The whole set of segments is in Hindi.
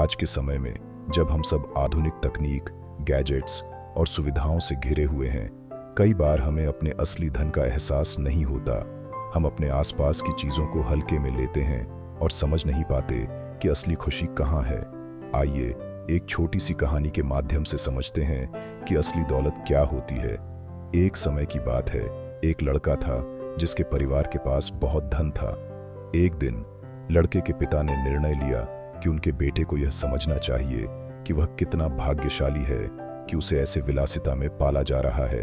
आज के समय में जब हम सब आधुनिक तकनीक, गैजेट्स और सुविधाओं से घिरे हुए हैं, कई बार हमें अपने असली धन का एहसास नहीं होता। हम अपने आसपास की चीजों को हल्के में लेते हैं और समझ नहीं पाते कि असली खुशी कहाँ है। आइए एक छोटी सी कहानी के माध्यम से समझते हैं कि असली दौलत क्या होती है। एक समय की बात है, एक लड़का था जिसके परिवार के पास बहुत धन था। एक दिन लड़के के पिता ने निर्णय लिया कि उनके बेटे को यह समझना चाहिए कि वह कितना भाग्यशाली है कि उसे ऐसे विलासिता में पाला जा रहा है।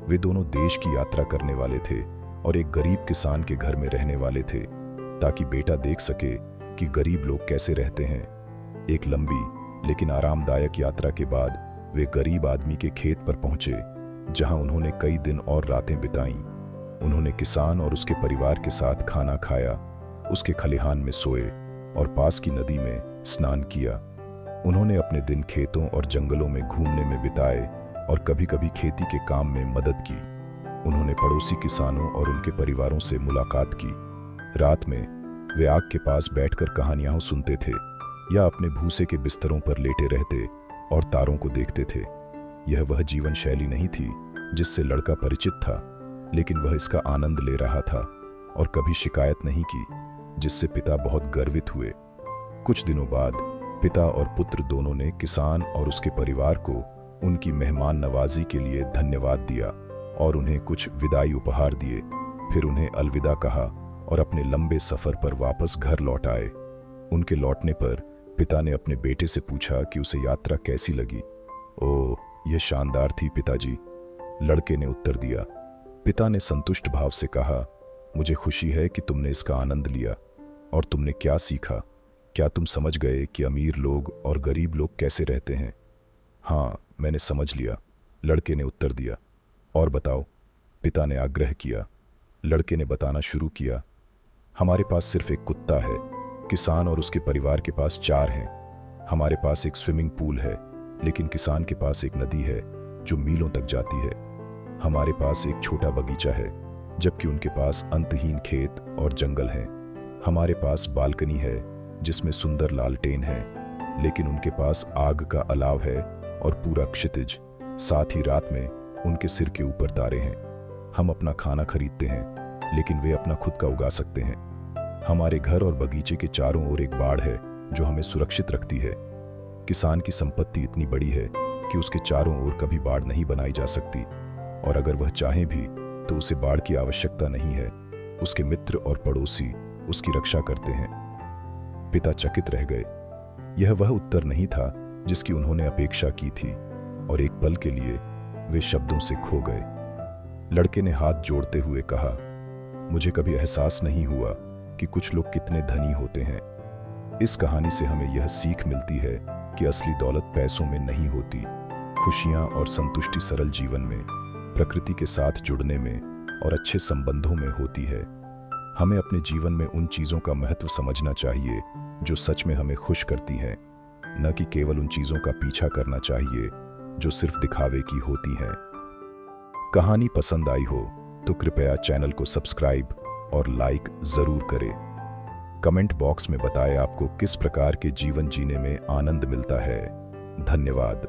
वे दोनों देश की यात्रा करने वाले थे और एक गरीब किसान के घर में रहने वाले थे, ताकि बेटा देख सके कि गरीब लोग कैसे रहते हैं। एक लंबी लेकिन आरामदायक यात्रा के बाद वे गरीब आदमी के खेत पर पहुंचे, जहां उन्होंने कई दिन और रातें बिताईं। उन्होंने किसान और उसके परिवार के साथ खाना खाया, उसके खलिहान में सोए और पास की नदी में स्नान किया। उन्होंने अपने दिन खेतों और जंगलों में घूमने में बिताए और कभी कभी खेती के काम में मदद की। उन्होंने पड़ोसी किसानों और उनके परिवारों से मुलाकात की। रात में वे आग के पास बैठकर कहानियां सुनते थे या अपने भूसे के बिस्तरों पर लेटे रहते और तारों को देखते थे। यह वह जीवन शैली नहीं थी जिससे लड़का परिचित था, लेकिन वह इसका आनंद ले रहा था और कभी शिकायत नहीं की, जिससे पिता बहुत गर्वित हुए। कुछ दिनों बाद पिता और पुत्र दोनों ने किसान और उसके परिवार को उनकी मेहमान नवाजी के लिए धन्यवाद दिया और उन्हें कुछ विदाई उपहार दिए। फिर उन्हें अलविदा कहा और अपने लंबे सफर पर वापस घर लौट आए। उनके लौटने पर पिता ने अपने बेटे से पूछा कि उसे यात्रा कैसी लगी। ओह, यह शानदार थी पिताजी, लड़के ने उत्तर दिया। पिता ने संतुष्ट भाव से कहा, मुझे खुशी है कि तुमने इसका आनंद लिया। और तुमने क्या सीखा? क्या तुम समझ गए कि अमीर लोग और गरीब लोग कैसे रहते हैं? हाँ, मैंने समझ लिया, लड़के ने उत्तर दिया। और बताओ, पिता ने आग्रह किया। लड़के ने बताना शुरू किया। हमारे पास सिर्फ एक कुत्ता है, किसान और उसके परिवार के पास 4 हैं। हमारे पास एक स्विमिंग पूल है, लेकिन किसान के पास एक नदी है जो मीलों तक जाती है। हमारे पास एक छोटा बगीचा है, जबकि उनके पास अंतहीन खेत और जंगल हैं। हमारे पास बालकनी है जिसमें सुंदर लालटेन है, लेकिन उनके पास आग का अलाव है और पूरा क्षितिज। साथ ही रात में उनके सिर के ऊपर तारे हैं। हम अपना खाना खरीदते हैं, लेकिन वे अपना खुद का उगा सकते हैं। हमारे घर और बगीचे के चारों ओर एक बाड़ है जो हमें सुरक्षित रखती है। किसान की संपत्ति इतनी बड़ी है कि उसके चारों ओर कभी बाड़ नहीं बनाई जा सकती, और अगर वह चाहे भी तो उसे बाढ़ की आवश्यकता नहीं है। उसके मित्र और पड़ोसी उसकी रक्षा करते हैं। पिता चकित रह गए। यह वह उत्तर नहीं था जिसकी उन्होंने अपेक्षा की थी, और एक पल के लिए वे शब्दों से खो गए। लड़के ने हाथ जोड़ते हुए कहा, मुझे कभी एहसास नहीं हुआ कि कुछ लोग कितने धनी होते हैं। इस कहानी से हमें यह सीख मिलती है कि असली दौलत पैसों में नहीं होती। खुशियां और संतुष्टि सरल जीवन में, प्रकृति के साथ जुड़ने में और अच्छे संबंधों में होती है। हमें अपने जीवन में उन चीजों का महत्व समझना चाहिए जो सच में हमें खुश करती हैं, न कि केवल उन चीजों का पीछा करना चाहिए जो सिर्फ दिखावे की होती हैं। कहानी पसंद आई हो तो कृपया चैनल को सब्सक्राइब और लाइक जरूर करें। कमेंट बॉक्स में बताएं आपको किस प्रकार के जीवन जीने में आनंद मिलता है। धन्यवाद।